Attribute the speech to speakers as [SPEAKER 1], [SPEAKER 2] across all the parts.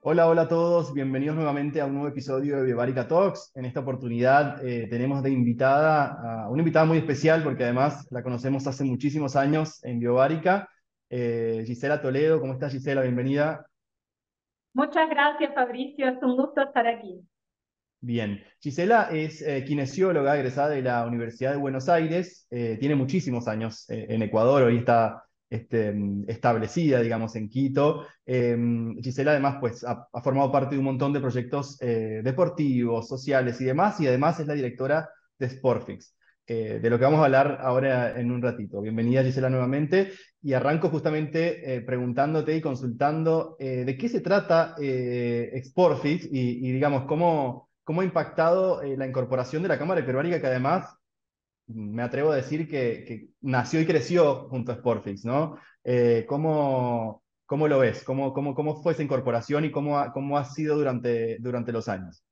[SPEAKER 1] Hola, hola a todos, bienvenidos nuevamente a un nuevo episodio de Biobárica Talks. En esta oportunidad tenemos de invitada a una invitada muy especial porque además la conocemos hace muchísimos años en Biobárica, Gisela Toledo. ¿Cómo estás, Gisela? Bienvenida.
[SPEAKER 2] Muchas gracias, Fabricio. Es un gusto estar aquí.
[SPEAKER 1] Bien, Gisela es kinesióloga egresada de la Universidad de Buenos Aires, tiene muchísimos años en Ecuador, hoy está establecida, digamos, en Quito. Gisela además pues, ha formado parte de un montón de proyectos deportivos, sociales y además es la directora de Sportfix, de lo que vamos a hablar ahora en un ratito. Bienvenida, Gisela, nuevamente, y arranco justamente preguntándote y consultando de qué se trata Sportfix y digamos, cómo ha impactado la incorporación de la Cámara Hiperbárica, que además me atrevo a decir que nació y creció junto a Sportfix, ¿no? ¿Cómo lo ves? ¿Cómo fue esa incorporación y cómo ha sido durante los años?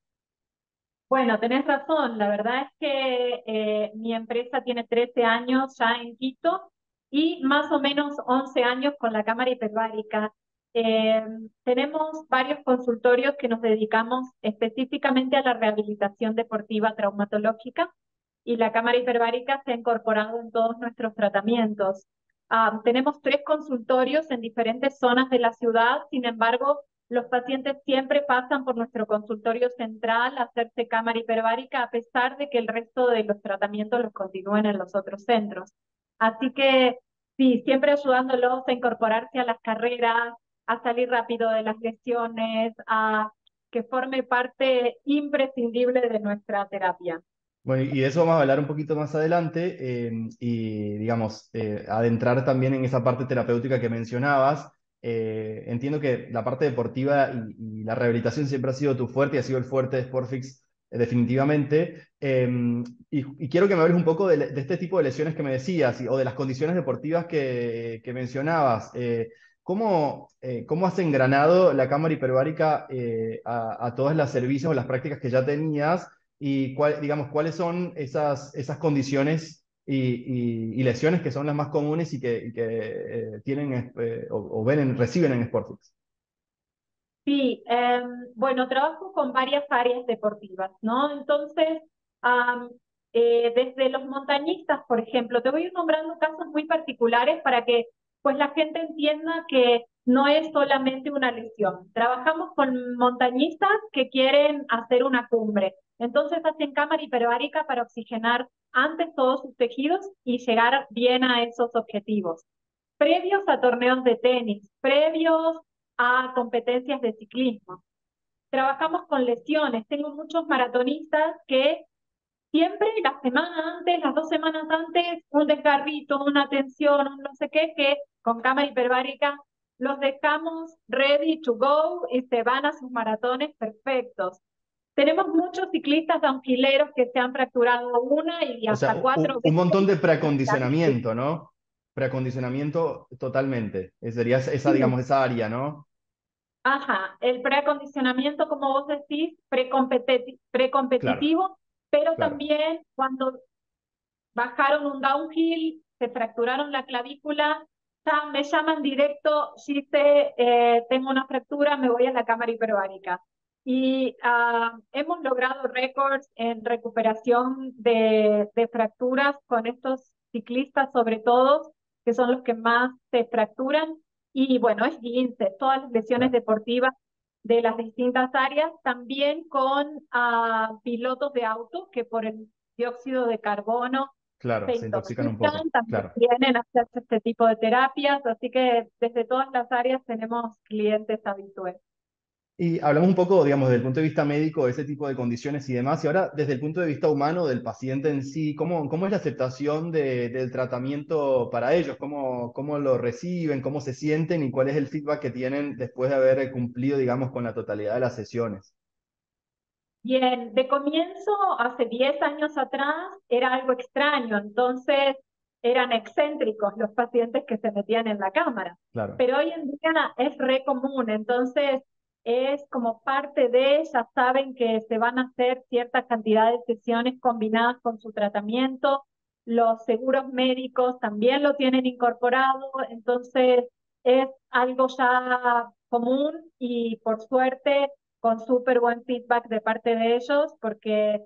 [SPEAKER 2] Bueno, tenés razón. La verdad es que mi empresa tiene 13 años ya en Quito y más o menos 11 años con la Cámara Hiperbárica. Eh, Tenemos varios consultorios que nos dedicamos específicamente a la rehabilitación deportiva traumatológica y la Cámara Hiperbárica se ha incorporado en todos nuestros tratamientos. Tenemos 3 consultorios en diferentes zonas de la ciudad. Sin embargo, los pacientes siempre pasan por nuestro consultorio central a hacerse cámara hiperbárica, a pesar de que el resto de los tratamientos los continúen en los otros centros. Así que sí, siempre ayudándolos a incorporarse a las carreras, a salir rápido de las lesiones, a que forme parte imprescindible de nuestra terapia.
[SPEAKER 1] Bueno, y de eso vamos a hablar un poquito más adelante y, digamos, adentrar también en esa parte terapéutica que mencionabas. Entiendo que la parte deportiva y la rehabilitación siempre ha sido tu fuerte y ha sido el fuerte de Sportfix, definitivamente. Y quiero que me hables un poco de este tipo de lesiones que me decías o de las condiciones deportivas que mencionabas. ¿Cómo has engranado la cámara hiperbárica a todos los servicios o las prácticas que ya tenías? Y digamos, cuáles son esas condiciones y lesiones que son las más comunes y que tienen o reciben en Sportfix.
[SPEAKER 2] Sí, bueno, trabajo con varias áreas deportivas, ¿no? Entonces, am, desde los montañistas, por ejemplo, te voy a ir nombrando casos muy particulares para que pues la gente entienda que no es solamente una lesión. Trabajamos con montañistas que quieren hacer una cumbre. Entonces hacen cámara hiperbárica para oxigenar antes todos sus tejidos y llegar bien a esos objetivos. Previos a torneos de tenis, previos a competencias de ciclismo. Trabajamos con lesiones. Tengo muchos maratonistas que siempre la semana antes, las 2 semanas antes, un desgarrito, una tensión, un no sé qué, que con cámara hiperbárica los dejamos ready to go y se van a sus maratones perfectos. Tenemos muchos ciclistas downhilleros que se han fracturado una y
[SPEAKER 1] O sea,
[SPEAKER 2] hasta 4 veces.
[SPEAKER 1] un montón de preacondicionamiento, ¿no? Preacondicionamiento totalmente. Sería esa, digamos, esa área, ¿no?
[SPEAKER 2] Ajá, el preacondicionamiento, como vos decís,
[SPEAKER 1] Claro,
[SPEAKER 2] precompetitivo, pero
[SPEAKER 1] claro.
[SPEAKER 2] también cuando bajaron un downhill, se fracturaron la clavícula, ya me llaman directo, Gise, tengo una fractura, me voy a la cámara hiperbárica. Y hemos logrado récords en recuperación de fracturas con estos ciclistas, sobre todo, que son los que más se fracturan. Y bueno, es 15, todas las lesiones
[SPEAKER 1] Claro.
[SPEAKER 2] deportivas de las distintas áreas, también con pilotos de auto que por el dióxido de carbono
[SPEAKER 1] Claro,
[SPEAKER 2] se
[SPEAKER 1] se intoxican un poco.
[SPEAKER 2] intoxican, también
[SPEAKER 1] Claro.
[SPEAKER 2] vienen a hacerse este tipo de terapias, así que desde todas las áreas tenemos clientes habituales.
[SPEAKER 1] Y hablamos un poco, digamos, desde el punto de vista médico de ese tipo de condiciones y demás, y ahora desde el punto de vista humano del paciente en sí, ¿cómo es la aceptación del tratamiento para ellos? ¿Cómo lo reciben? ¿Cómo se sienten? ¿Y cuál es el feedback que tienen después de haber cumplido, digamos, con la totalidad de las sesiones?
[SPEAKER 2] Bien, de comienzo, hace 10 años atrás, era algo extraño, entonces eran excéntricos los pacientes que se metían en la cámara,
[SPEAKER 1] Claro,
[SPEAKER 2] pero hoy en día es re común, entonces es como parte de, ya saben que se van a hacer cierta cantidad de sesiones combinadas con su tratamiento, los seguros médicos también lo tienen incorporado, entonces es algo ya común y por suerte con súper buen feedback de parte de ellos porque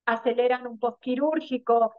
[SPEAKER 2] aceleran un postquirúrgico.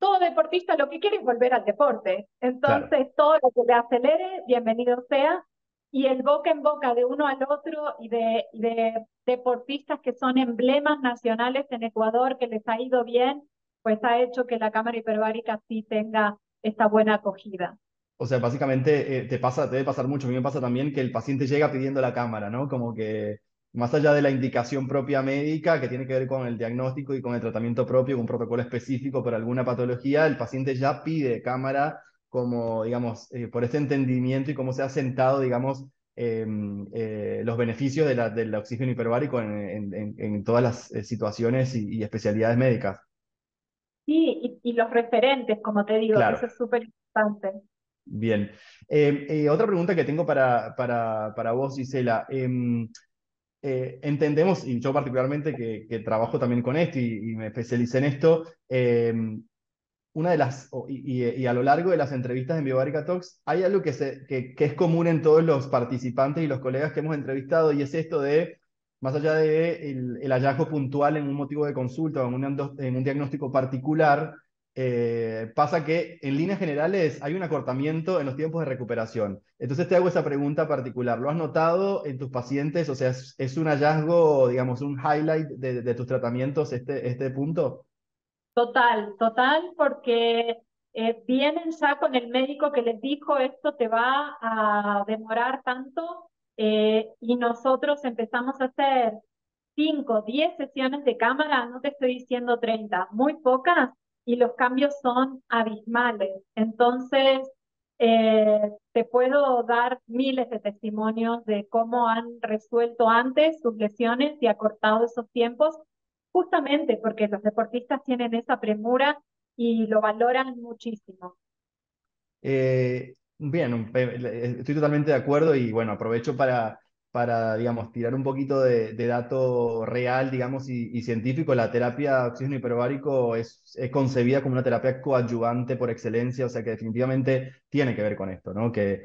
[SPEAKER 2] Todo deportista lo que quiere es volver al deporte,
[SPEAKER 1] Claro.
[SPEAKER 2] entonces todo lo que le acelere, bienvenido sea, y el boca en boca de uno al otro y de deportistas que son emblemas nacionales en Ecuador, que les ha ido bien, pues ha hecho que la cámara hiperbárica sí tenga esta buena acogida.
[SPEAKER 1] O sea, básicamente te debe pasar mucho. A mí me pasa también que el paciente llega pidiendo la cámara, ¿no? Como que más allá de la indicación propia médica, que tiene que ver con el diagnóstico y con el tratamiento propio, con un protocolo específico para alguna patología, el paciente ya pide cámara como, digamos, por este entendimiento y cómo se ha sentado, digamos, los beneficios del oxígeno hiperbárico en todas las situaciones y especialidades médicas.
[SPEAKER 2] Sí, y los referentes, como te digo, que
[SPEAKER 1] Claro.
[SPEAKER 2] eso es súper importante.
[SPEAKER 1] Bien. Otra pregunta que tengo para vos, Gisela. Entendemos, y yo particularmente que trabajo también con esto y me especialicé en esto, una de las, y a lo largo de las entrevistas en Biobarica Talks, hay algo que es común en todos los participantes y los colegas que hemos entrevistado, y es esto de, más allá de el hallazgo puntual en un motivo de consulta o en un diagnóstico particular, pasa que en líneas generales hay un acortamiento en los tiempos de recuperación. Entonces te hago esa pregunta particular. ¿Lo has notado en tus pacientes? O sea, es un hallazgo, digamos, un highlight de tus tratamientos este punto?
[SPEAKER 2] Total, total, porque vienen ya con el médico que les dijo esto te va a demorar tanto y nosotros empezamos a hacer 5, 10 sesiones de cámara, no te estoy diciendo 30, muy pocas y los cambios son abismales. Entonces, te puedo dar miles de testimonios de cómo han resuelto antes sus lesiones y acortado esos tiempos justamente porque los deportistas tienen esa premura y lo valoran muchísimo.
[SPEAKER 1] Bien, estoy totalmente de acuerdo y bueno, aprovecho digamos, tirar un poquito de dato real, digamos, y científico. La terapia oxígeno hiperbárico es concebida como una terapia coadyuvante por excelencia, o sea que definitivamente tiene que ver con esto, ¿no? Que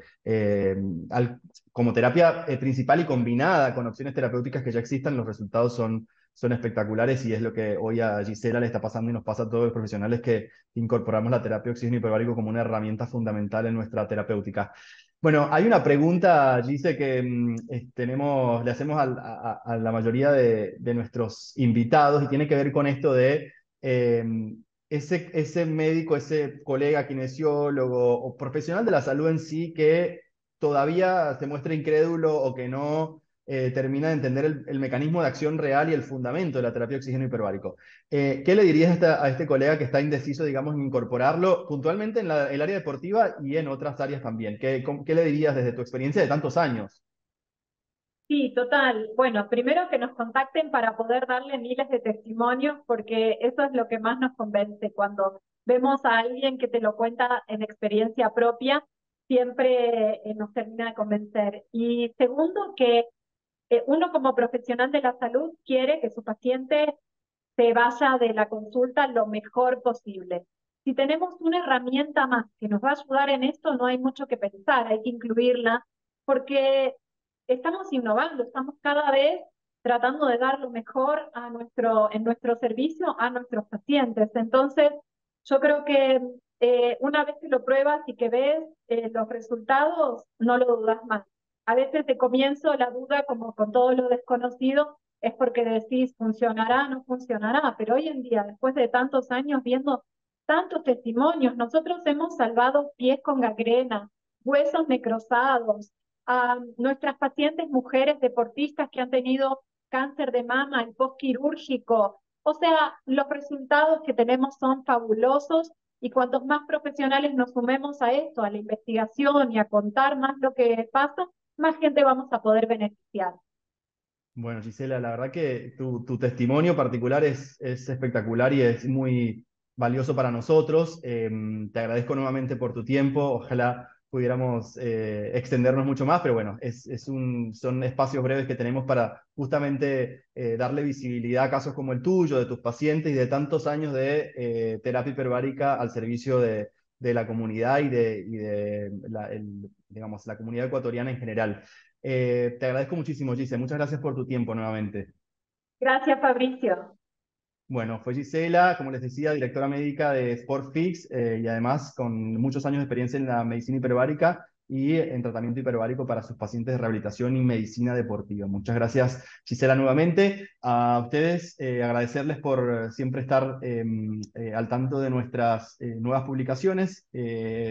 [SPEAKER 1] como terapia principal y combinada con opciones terapéuticas que ya existan, los resultados son espectaculares y es lo que hoy a Gisela le está pasando y nos pasa a todos los profesionales que incorporamos la terapia oxígeno hiperbárico como una herramienta fundamental en nuestra terapéutica. Bueno, hay una pregunta, Gise, que le hacemos a la mayoría de nuestros invitados y tiene que ver con esto de ese médico, ese colega kinesiólogo o profesional de la salud en sí que todavía se muestra incrédulo o que no termina de entender el mecanismo de acción real y el fundamento de la terapia de oxígeno hiperbárico. ¿Qué le dirías a este colega que está indeciso, digamos, en incorporarlo puntualmente en el área deportiva y en otras áreas también? ¿Qué le dirías desde tu experiencia de tantos años?
[SPEAKER 2] Sí, total. Bueno, primero que nos contacten para poder darle miles de testimonios, porque eso es lo que más nos convence. Cuando vemos a alguien que te lo cuenta en experiencia propia, siempre nos termina de convencer. Y segundo, que uno como profesional de la salud quiere que su paciente se vaya de la consulta lo mejor posible. Si tenemos una herramienta más que nos va a ayudar en esto, no hay mucho que pensar, hay que incluirla, porque estamos innovando, estamos cada vez tratando de dar lo mejor en nuestro servicio a nuestros pacientes. Entonces, yo creo que una vez que lo pruebas y que ves los resultados, no lo dudas más. A veces de comienzo la duda, como con todo lo desconocido, es porque decís funcionará, no funcionará, pero hoy en día, después de tantos años viendo tantos testimonios, nosotros hemos salvado pies con gangrena, huesos necrosados, a nuestras pacientes mujeres deportistas que han tenido cáncer de mama, el postquirúrgico. O sea, los resultados que tenemos son fabulosos y cuantos más profesionales nos sumemos a esto, a la investigación y a contar más lo que pasa, más gente vamos a poder beneficiar.
[SPEAKER 1] Bueno, Gisela, la verdad que tu testimonio particular es espectacular y es muy valioso para nosotros. Te agradezco nuevamente por tu tiempo. Ojalá pudiéramos extendernos mucho más, pero bueno, son espacios breves que tenemos para justamente darle visibilidad a casos como el tuyo, de tus pacientes y de tantos años de terapia hiperbárica al servicio de la comunidad y de digamos, la comunidad ecuatoriana en general. Te agradezco muchísimo, Gise. Muchas gracias por tu tiempo nuevamente.
[SPEAKER 2] Gracias, Fabricio.
[SPEAKER 1] Bueno, fue Gisela, como les decía, directora médica de SportFix y además con muchos años de experiencia en la medicina hiperbárica y en tratamiento hiperbárico para sus pacientes de rehabilitación y medicina deportiva. Muchas gracias, Gisela, nuevamente. A ustedes, agradecerles por siempre estar al tanto de nuestras nuevas publicaciones.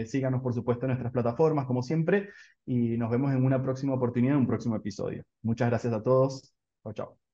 [SPEAKER 1] Síganos, por supuesto, en nuestras plataformas, como siempre, y nos vemos en una próxima oportunidad, en un próximo episodio. Muchas gracias a todos. Chao, chao.